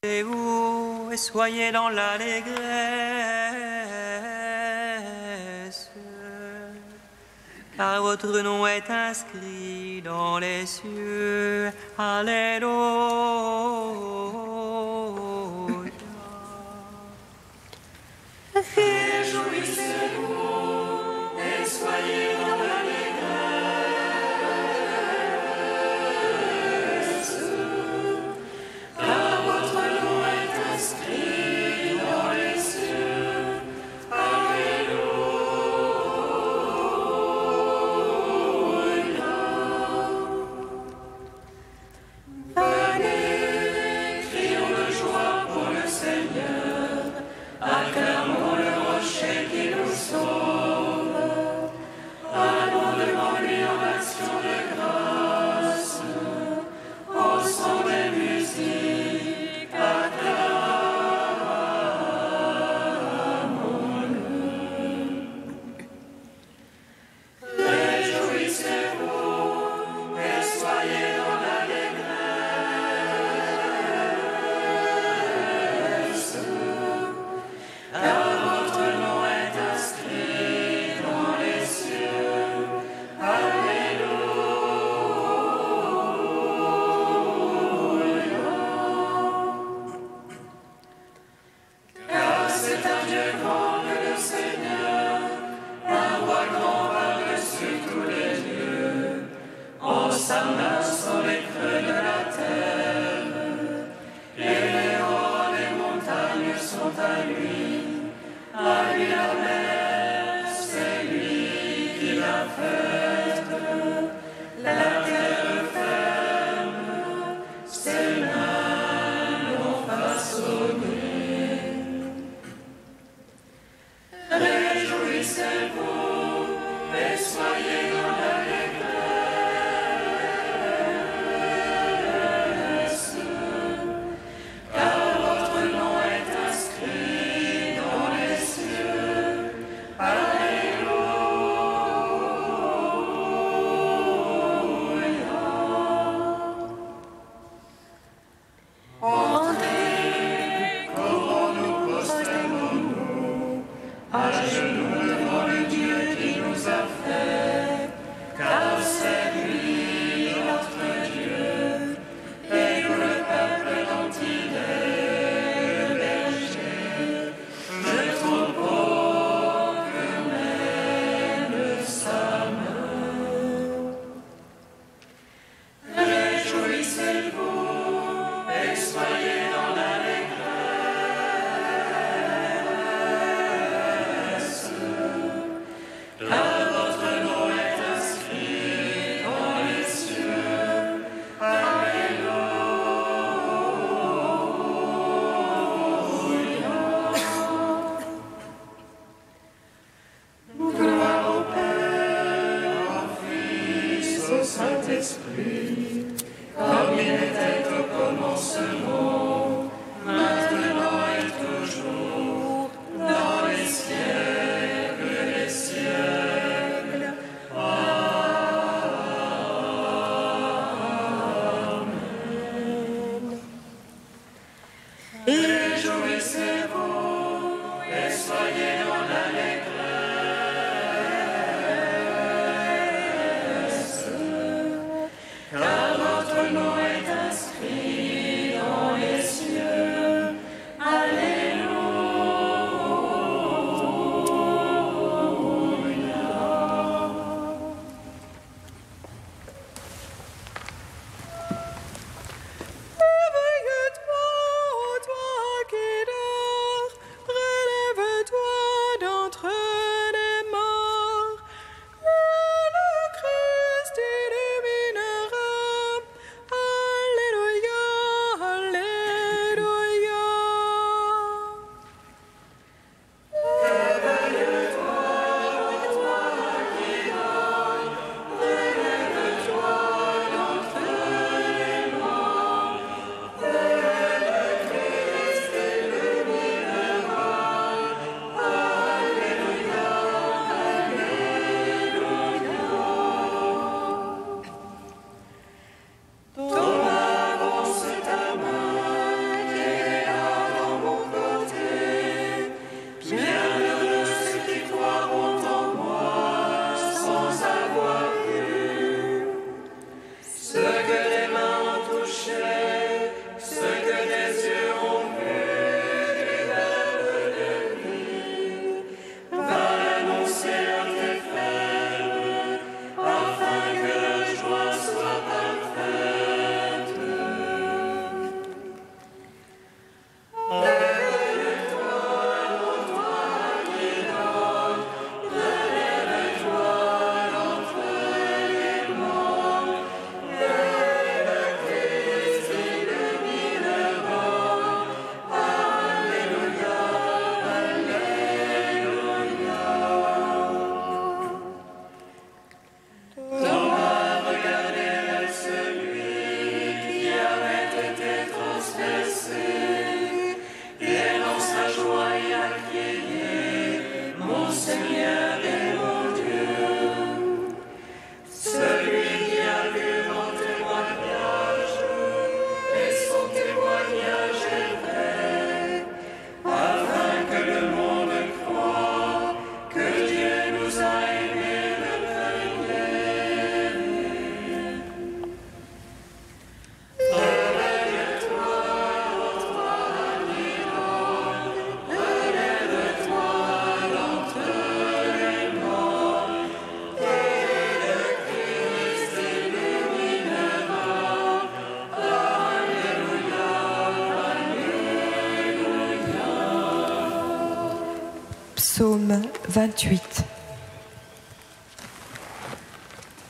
Vous et soyez dans l'allégresse, car votre nom est inscrit dans les cieux. Alléluia. Réjouissez-vous et soyez dans l'allégresse, car votre nom est inscrit dans les cieux. Alléluia. Venez, crions de joie pour le Seigneur, acclamons le rocher qui nous sauve, allons devant lui en action de grâce, au son des musiques, acclamons-le. Réjouissez-vous et soyez dans l'allégresse, car votre nom est inscrit dans les cieux. Alléluia. Car c'est un Dieu grand que le Seigneur, un roi grand par-dessus tous les dieux. En sa main sont les creux de la terre, et les hauts des montagnes sont à lui. À lui la mer, c'est lui qui la faite. La terre ferme, ses mains l'ont façonné. Réjouissez-vous et soyez dans l'allégresse, car votre nom est inscrit dans les cieux. Alléluia. Entrez, couvrons-nous, prosternons-nous, à genoux devant le Dieu qui nous a fait, car c'est lui notre Dieu, et nous le peuple dont il est le berger, le troupeau que mène sa main. Réjouissez-vous et soyez dans l'allégresse, car votre nom est inscrit dans les cieux. Alléluia. Gloire au Père, au Fils, au Saint-Esprit, comme il était au commencement, maintenant et toujours, dans les siècles des siècles. Amen. Réjouissez-vous et soyez dans l'allégresse, car votre nom est inscrit dans Psaume 28.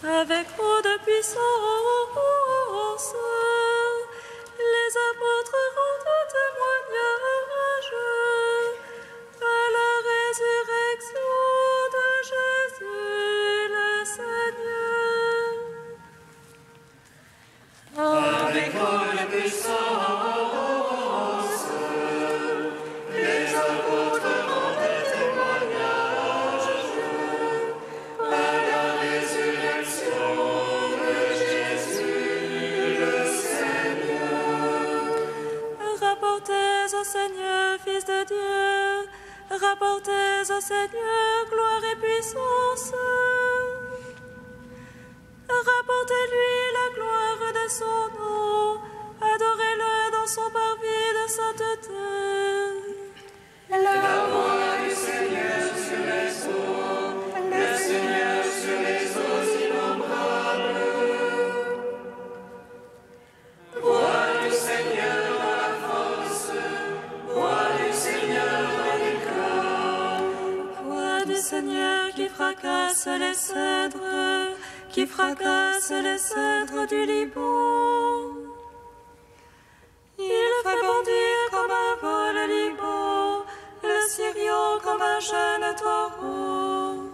Avec trop de puissance, les apôtres rendent témoignage à la résurrection de Jésus le Seigneur. Avec trop de puissance, les apôtres rendent témoignage à la résurrection de Jésus le Seigneur. Rapportez au Seigneur, Fils de Dieu, rapportez au Seigneur gloire et puissance. Rapportez-lui la gloire de son nom, adorez-le dans son parvis de sainteté. La voix du Seigneur sur les eaux, le Seigneur sur les eaux innombrables. Voix du Seigneur dans la force, voix du Seigneur dans l'éclat. Voix du Seigneur qui fracasse les cèdres, qui fracasse les cèdres du Liban. Il fait bondir comme un vol le Liban, le Syrian comme un jeune taureau.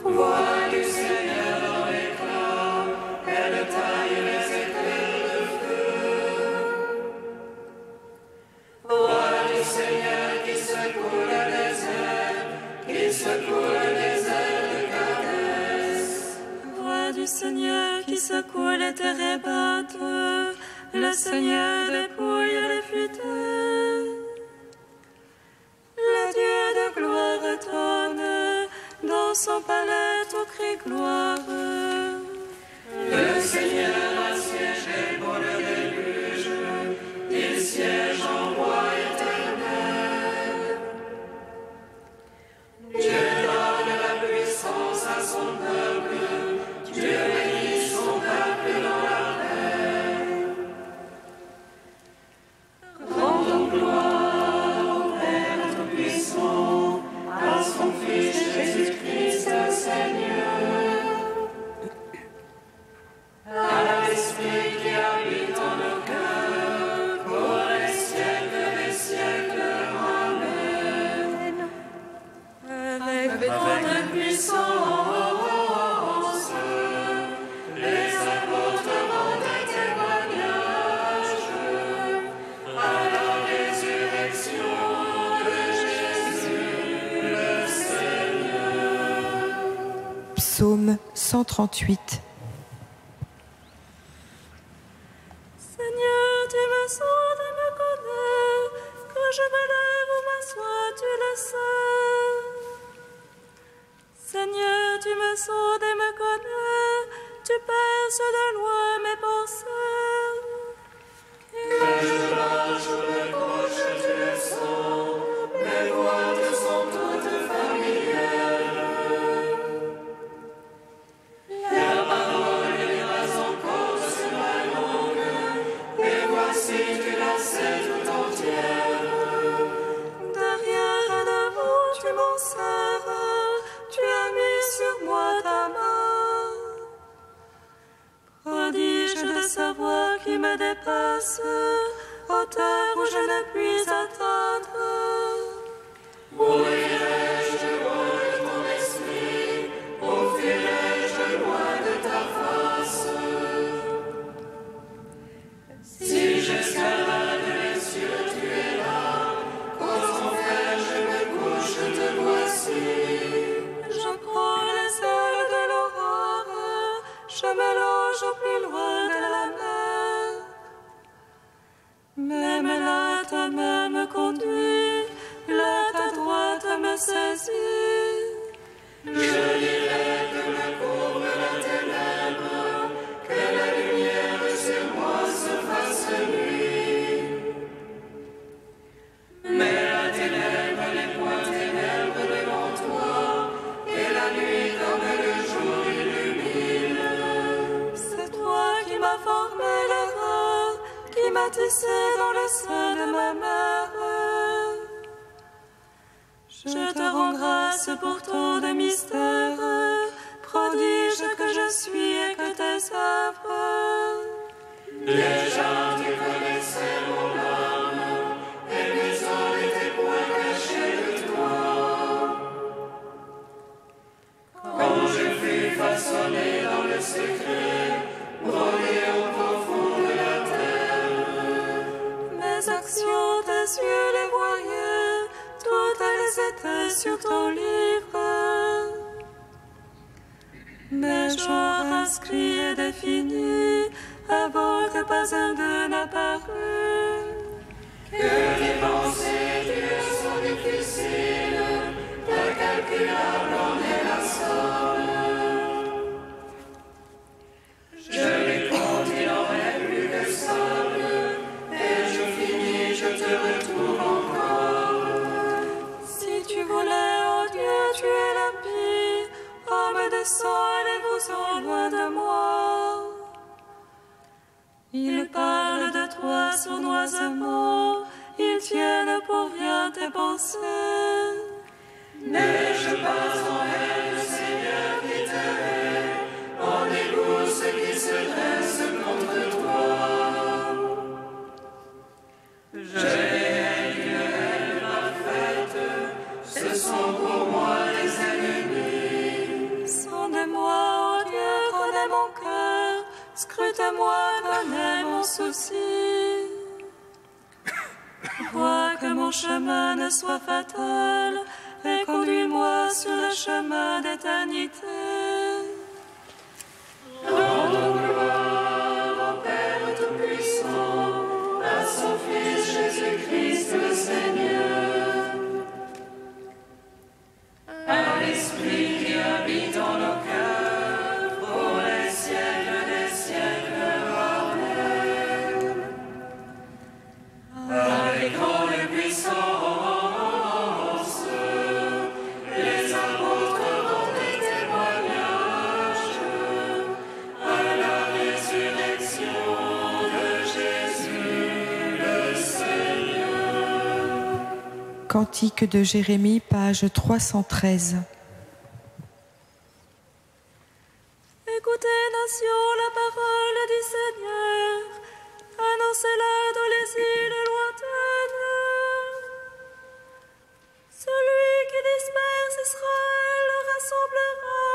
Voix du Seigneur dans l'éclat, elle taille les éclairs de feu. Voix du Seigneur qui secoue le désert, qui secoue le désert de Kadès. Voix du Seigneur qui secoue les térébintes, le Seigneur dépouille les futaies. Le Dieu de gloire tonne, dans son palais tout crie gloire. Le Seigneur a siégé pour le déluge, il siège en roi éternel. Dieu donne la puissance à son peuple, Dieu bénit son peuple dans la paix. Rendons gloire au Père Tout-Puissant, à son Fils Jésus-Christ le Seigneur. À l'Esprit qui habite en nos cœurs, pour les siècles des siècles. Amen. Avec Avec puissance, les apôtres rendent témoignage à la résurrection de Jésus le Seigneur. Psaume 138. Seigneur, tu me sondes et me connais, que je me lève ou m'assois, tu le sais. Seigneur, tu me sondes et me connais, tu perces de loin mes pensées. Que je marche ou me couche, tu le sens, mes voix te sont toutes familières. La parole ira encore sur ma langue, et voici tu la sais tout entière. Derrière et devant, tu m'en sers, tu as mis sur moi ta main. Prodige de sa voix qui me dépasse, hauteur où je ne puis atteindre. Où irai-je loin de ton esprit? Où fuirai-je loin de ta face? Si j'escalade les cieux, tu es là. Quand en fer je me couche, te voici. Je prends les ailes de l'aurore, je me loge au plus loin de la mer. Même là, ta main me conduit, là ta droite me saisit. Je dirai que me couvre la ténèbre, que la lumière sur moi se fasse nuit. Mais la ténèbre n'est point ténèbre devant toi, et la nuit comme le jour illumine. C'est toi qui m'as formé les reins, qui m'as tissé dans le sein de ma mère. Je te rends grâce. pour tant de mystères, prodige que je suis et que tes œuvres. Déjà tu connaissais mon âme, et mes ans n'étaient point cachés de toi. Quand je fus façonné dans le secret, brodé au profond de la terre, Mes actions, tes yeux les voyaient, toutes elles étaient sur ton livre. Mes jours inscrits et définis, avant que pas un d'eux n'apparût. que tes pensées, Dieu, sont difficiles, incalculables en est la somme. Je les compte, il n'en reste plus que sable, et je finis, je te retrouve encore. Si tu voulais, oh Dieu, tu es limpide, homme de sang, allez-vous-en loin de moi. Ils parlent de toi sournoisement, ils tiennent pour rien tes pensées. N'ai-je pas en haine le Seigneur qui te hait, en égout ceux qui se dressent contre toi? Je les hais d'une haine parfaite, ce sont pour moi des ennemis. Sonde-moi, oh Dieu, connais mon cœur, scrute-moi, connais mon souci. Vois que mon chemin ne soit fatal, et conduis-moi sur le chemin d'éternité. Rendons gloire au Père Tout-Puissant, à son Fils Jésus-Christ le Seigneur, à l'Esprit qui habite en nos cœurs, pour les siècles des siècles. Amen. Avec grande puissance, les apôtres rendent des témoignages à la résurrection de Jésus le Seigneur. Cantique de Jérémie, page 313. Écoutez, nation, la parole du Seigneur, annoncez-la dans les îles lointaines. Celui qui disperse Israël le rassemblera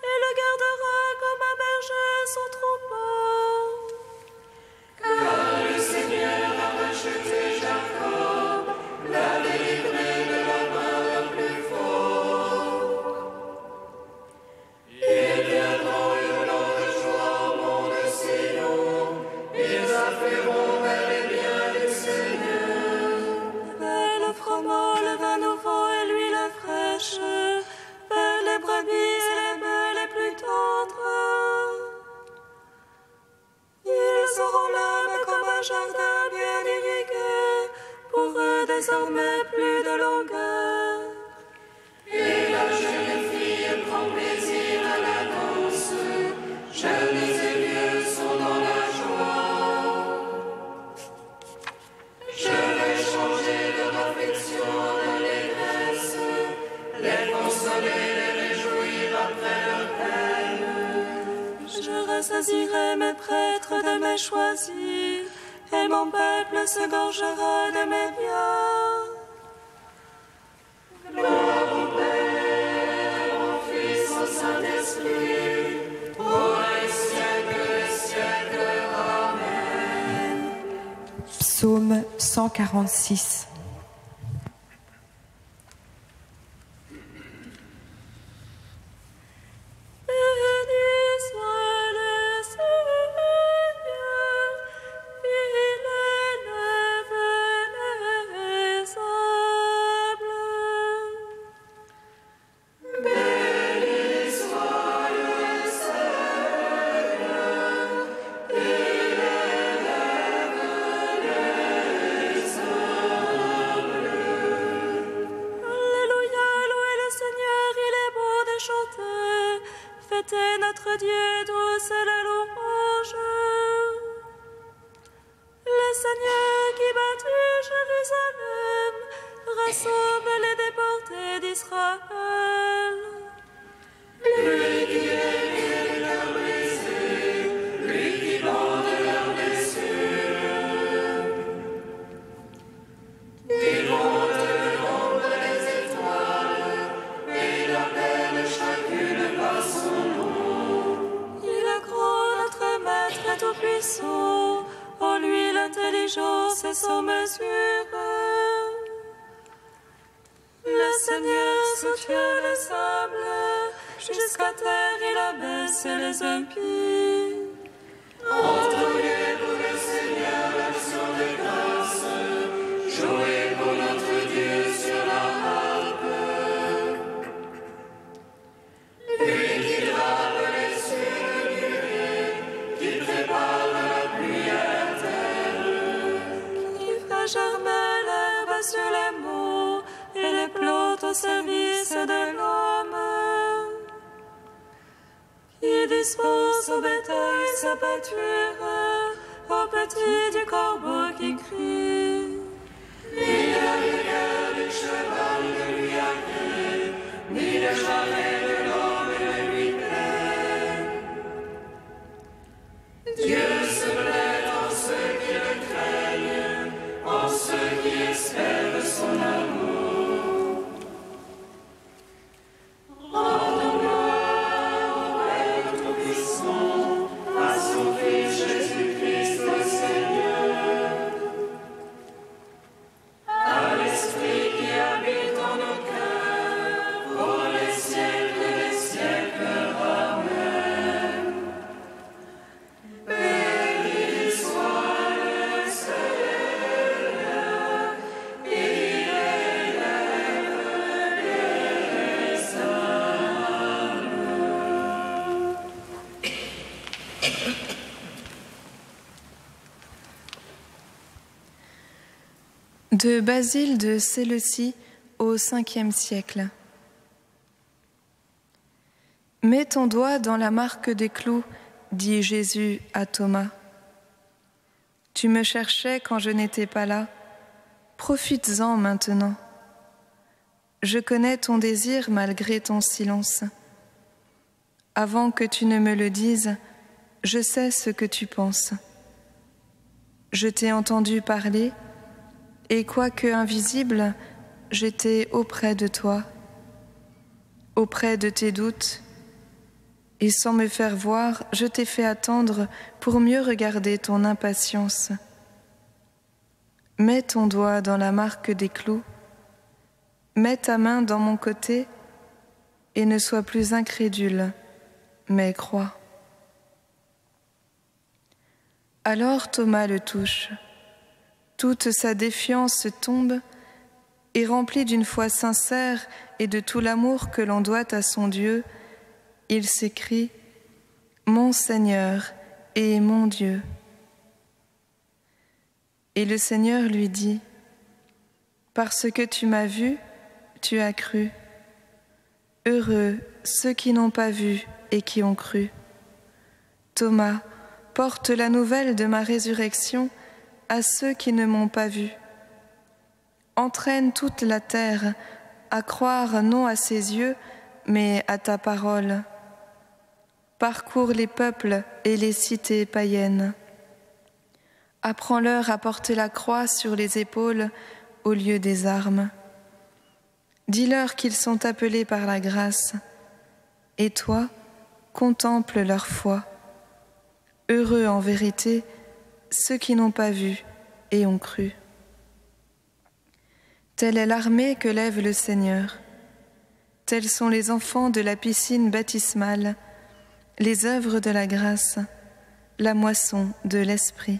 et le gardera comme un berger son troupeau. Car le Seigneur a racheté Jacob, l'a délivré de la main d'un plus fort. Ils viendront hurlant de joie au mont de Sion, ils afflueront vers les biens du Seigneur. Vers le froment, le vin nouveau et l'huile fraîche, vers les brebis et les bœufs les plus tendres. Ils auront l'âme comme un jardin bien irrigué, pour eux désormais plus de longueur. Et la jeune fille prend plaisir à la danse, jeunes et vieux sont dans la joie. Je vais changer leur affliction en allégresse, les consoler, les réjouir après leur peine. Je rassasirai mes prêtres de mes choisis, et mon peuple se gorgera de mes biens. Gloire au Père, au Fils, au Saint-Esprit, pour les siècles. Amen. Psaume 146. Béni soit le Seigneur, il élève les humbles. Béni soit le Seigneur, il élève les humbles. Alléluia, louez le Seigneur, il est beau de chanter. Fêtez notre Dieu, douce est la louange. Le Seigneur qui battu Jérusalem rassemble les déportés d'Israël. et sans mesure. Le Seigneur soutient le sable, jusqu'à terre il abaisse les impies. Entonez pour le Seigneur l'action de grâce, jouez pour notre Dieu sur la harpe. Lui qui lave les cieux de nuée, qui prépare la pluie à la terre, Qui fait germer l'herbe sur les monts et les plantes au service de l'homme. Qui dispense au bétail sa pâture, aux petits du corbeau qui crie. ni la rigueur du cheval ne lui agrée, ni le charret de l'homme ne lui plaît. Dieu se plaît en ceux qui le craignent, en ceux qui espèrent son amour. Rendons gloire au Père Tout-Puissant, à son Fils Jésus-Christ le Seigneur, à l'Esprit qui habite en nos cœurs, pour les siècles des siècles. Amen. Béni soit le Seigneur, il élève les âmes. De Basile de Séleucie au 5e siècle. Mets ton doigt dans la marque des clous, dit Jésus à Thomas. Tu me cherchais quand je n'étais pas là. Profites-en maintenant. Je connais ton désir malgré ton silence. Avant que tu ne me le dises, je sais ce que tu penses. Je t'ai entendu parler, et quoique invisible, j'étais auprès de toi, auprès de tes doutes, et sans me faire voir, je t'ai fait attendre pour mieux regarder ton impatience. Mets ton doigt dans la marque des clous, mets ta main dans mon côté, et ne sois plus incrédule, mais crois. Alors Thomas le touche. Toute sa défiance tombe et rempli d'une foi sincère et de tout l'amour que l'on doit à son Dieu, il s'écrie « Mon Seigneur et mon Dieu ». Et le Seigneur lui dit « Parce que tu m'as vu, tu as cru. Heureux ceux qui n'ont pas vu et qui ont cru. Thomas, porte la nouvelle de ma résurrection à ceux qui ne m'ont pas vu. Entraîne toute la terre à croire non à ses yeux, mais à ta parole. Parcours les peuples et les cités païennes. Apprends-leur à porter la croix sur les épaules au lieu des armes. Dis-leur qu'ils sont appelés par la grâce. Et toi, contemple leur foi. Heureux en vérité ceux qui n'ont pas vu et ont cru. Telle est l'armée que lève le Seigneur. Tels sont les enfants de la piscine baptismale, les œuvres de la grâce, la moisson de l'Esprit.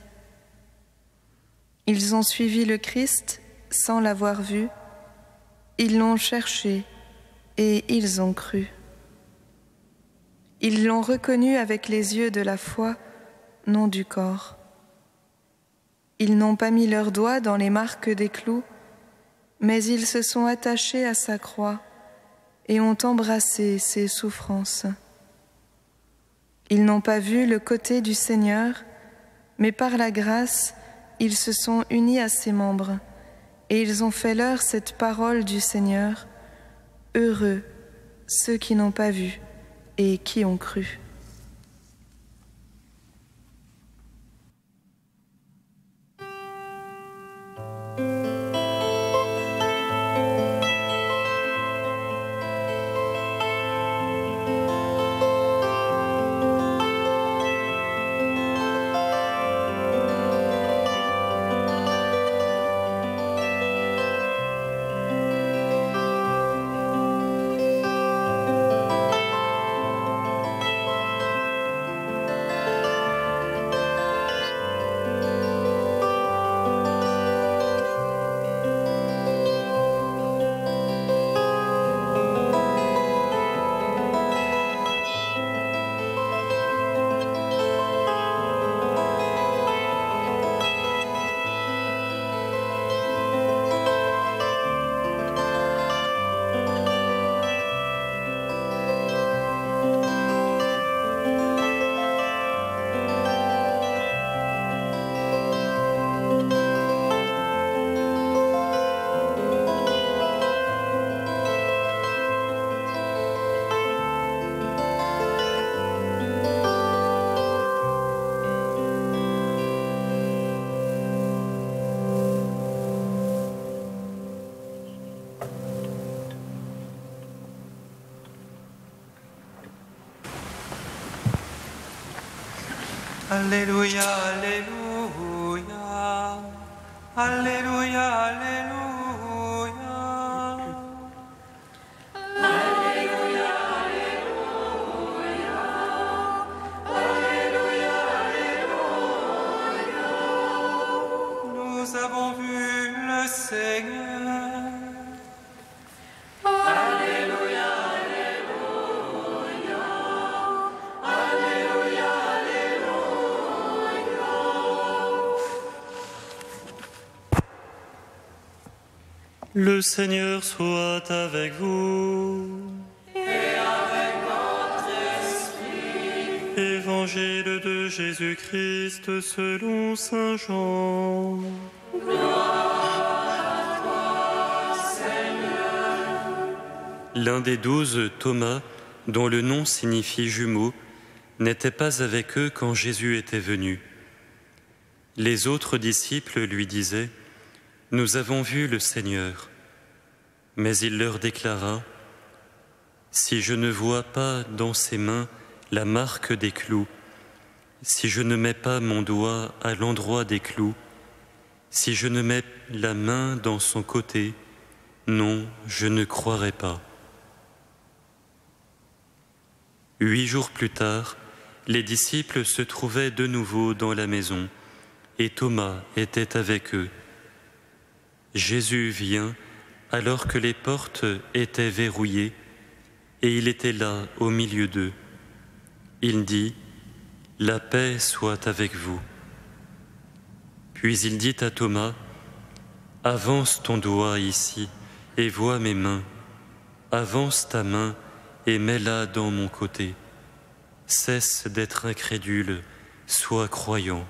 Ils ont suivi le Christ sans l'avoir vu, ils l'ont cherché et ils ont cru. Ils l'ont reconnu avec les yeux de la foi, non du corps. Ils n'ont pas mis leurs doigts dans les marques des clous, mais ils se sont attachés à sa croix et ont embrassé ses souffrances. Ils n'ont pas vu le côté du Seigneur, mais par la grâce, ils se sont unis à ses membres et ils ont fait leur cette parole du Seigneur. Heureux ceux qui n'ont pas vu et qui ont cru. Alléluia, Alléluia, Alléluia, Alléluia. Nous avons vu le Seigneur. Alléluia, Alléluia, Alléluia, Alléluia. Le Seigneur soit avec vous. Et avec votre esprit. Évangile de Jésus-Christ selon saint Jean. L'un des 12, Thomas, dont le nom signifie jumeau, n'était pas avec eux quand Jésus était venu. Les autres disciples lui disaient : « Nous avons vu le Seigneur. » Mais il leur déclara : « Si je ne vois pas dans ses mains la marque des clous, si je ne mets pas mon doigt à l'endroit des clous, si je ne mets la main dans son côté, non, je ne croirai pas. » 8 jours plus tard, les disciples se trouvaient de nouveau dans la maison, et Thomas était avec eux. Jésus vient alors que les portes étaient verrouillées, et il était là au milieu d'eux. Il dit : « La paix soit avec vous. » Puis il dit à Thomas : « Avance ton doigt ici, et vois mes mains. Avance ta main, et mets-la dans mon côté. Cesse d'être incrédule, sois croyant. »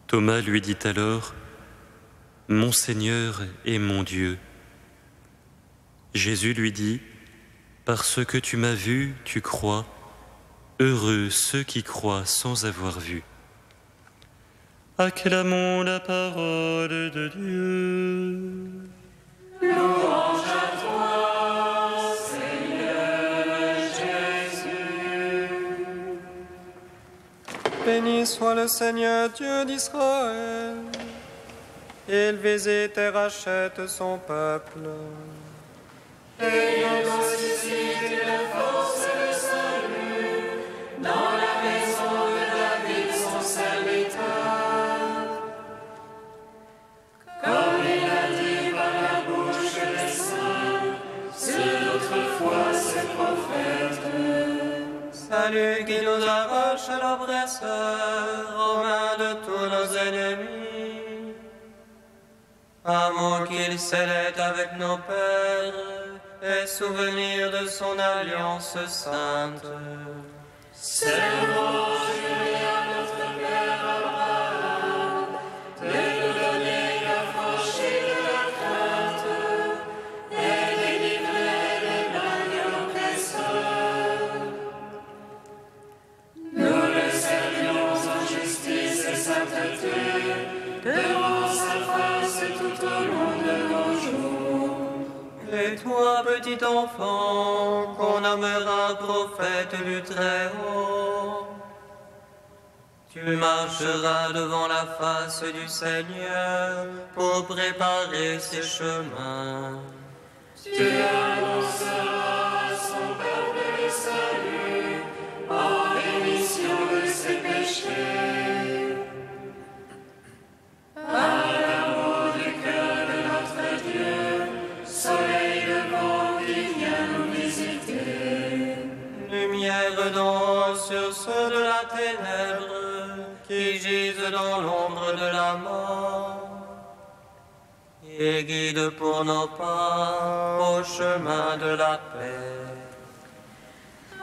Thomas lui dit alors : « Mon Seigneur et mon Dieu. » Jésus lui dit : « Parce que tu m'as vu, tu crois. Heureux ceux qui croient sans avoir vu. » Acclamons la parole de Dieu. Louange à toi, Seigneur Jésus. Béni soit le Seigneur Dieu d'Israël. Il visite et rachète son peuple. Et il suscite une force et le salut dans la maison de David son serviteur. Comme il a dit par la bouche des saints, sur notre foi ses prophètes. Salut qui nous arrache à l'oppresseur, aux mains de tous nos ennemis. Amour qu'il scellait avec nos pères, et souvenir de son alliance sainte. Serment juré à notre Père Abraham, de nous donner l'affranchie de la crainte, et délivrer des mains de l'oppresseur. Nous le servions en justice et sainteté, devant sa face tout au long de nos jours. Et toi, petit enfant, qu'on nommera prophète du Très-Haut, tu marcheras devant la face du Seigneur pour préparer ses chemins. Tu annonceras à son peuple le salut, en rémission de ses péchés. Par l'amour du cœur de notre Dieu, soleil levant qui vient nous visiter. Lumière d'ombre sur ceux de la ténèbre qui gisent dans l'ombre de la mort, et guide pour nos pas au chemin de la paix.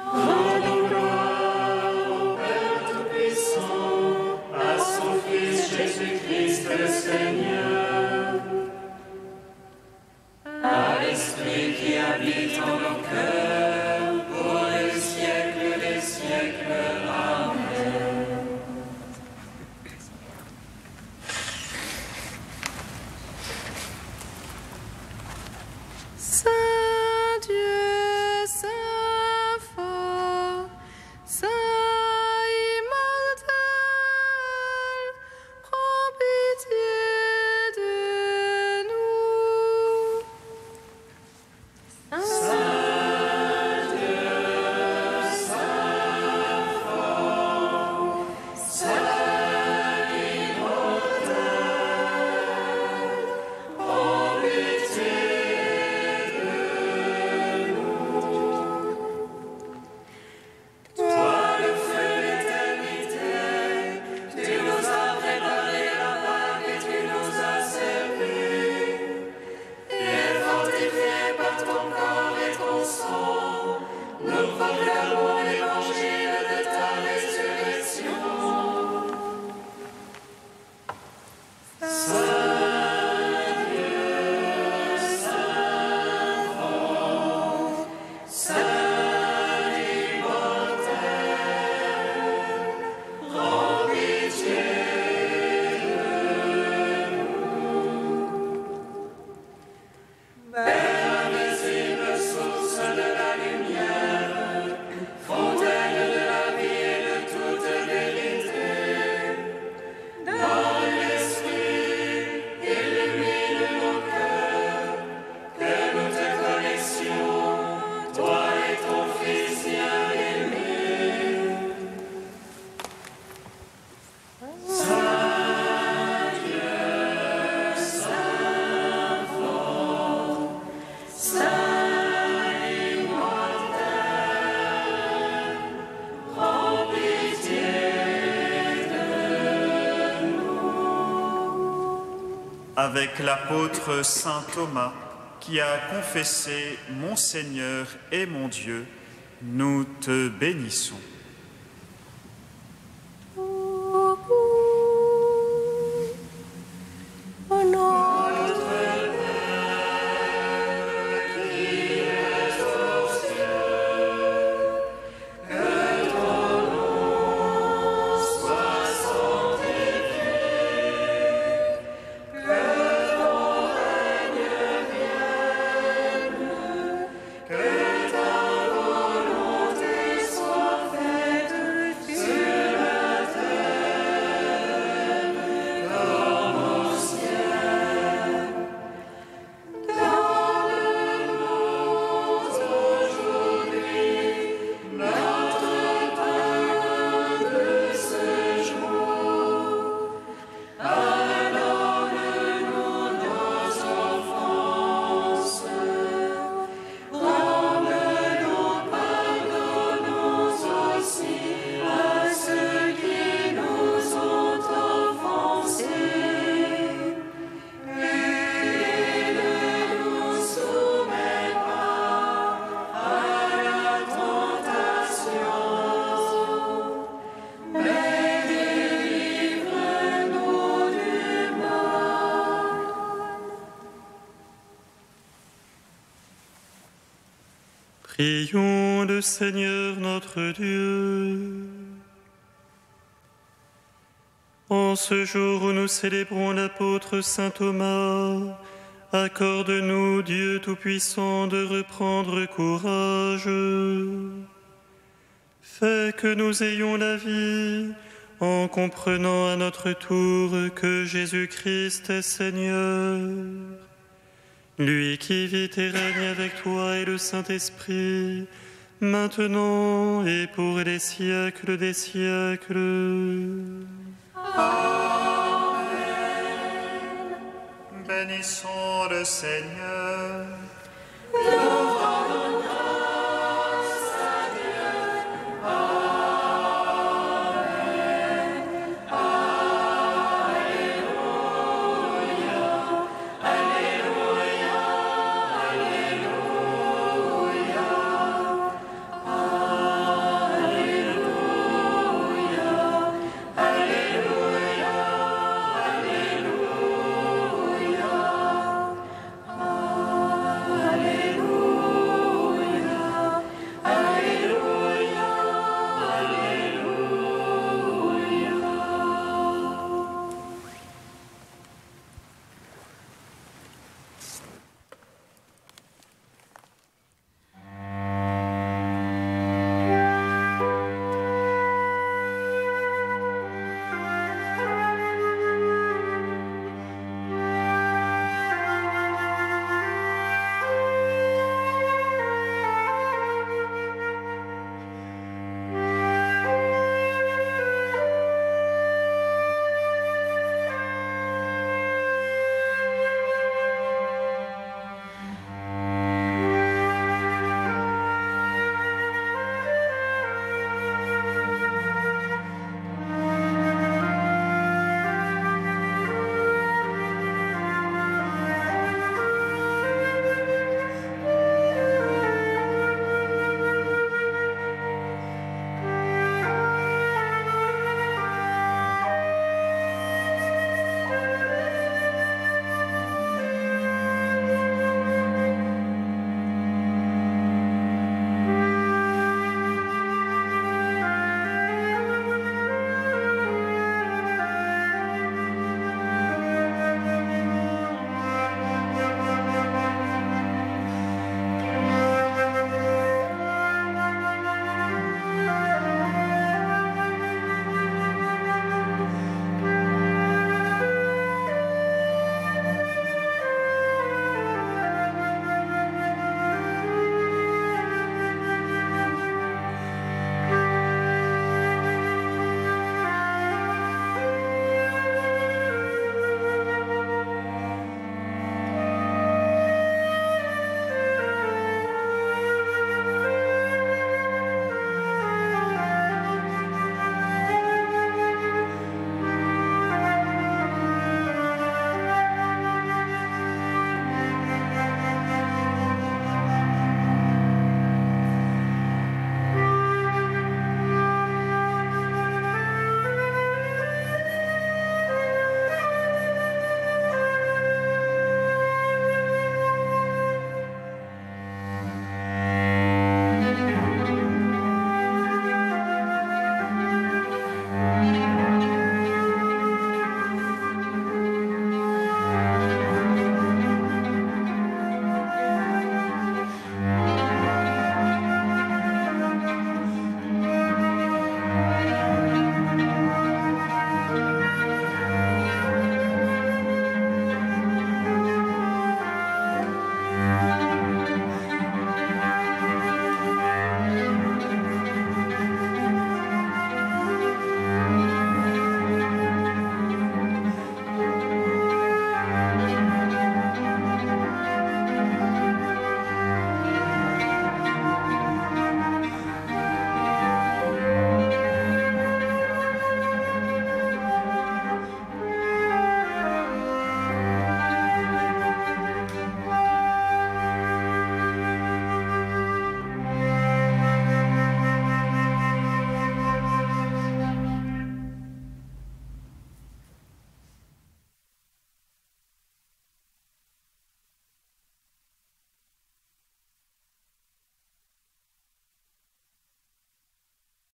Rendons gloire au Père Tout-Puissant, à son Fils Jésus-Christ le Seigneur, à l'Esprit qui habite en nos cœurs, pour les siècles des siècles. Amen. Saint Dieu, proclamons l'évangile de ta résurrection. Avec l'apôtre saint Thomas, qui a confessé « Mon Seigneur et mon Dieu », nous te bénissons. Prions le Seigneur notre Dieu. En ce jour où nous célébrons l'apôtre saint Thomas, accorde-nous, Dieu Tout-Puissant, de reprendre courage. Fais que nous ayons la vie en comprenant à notre tour que Jésus-Christ est Seigneur. Lui qui vit et règne avec toi et le Saint-Esprit, maintenant et pour les siècles des siècles. Amen. Bénissons le Seigneur.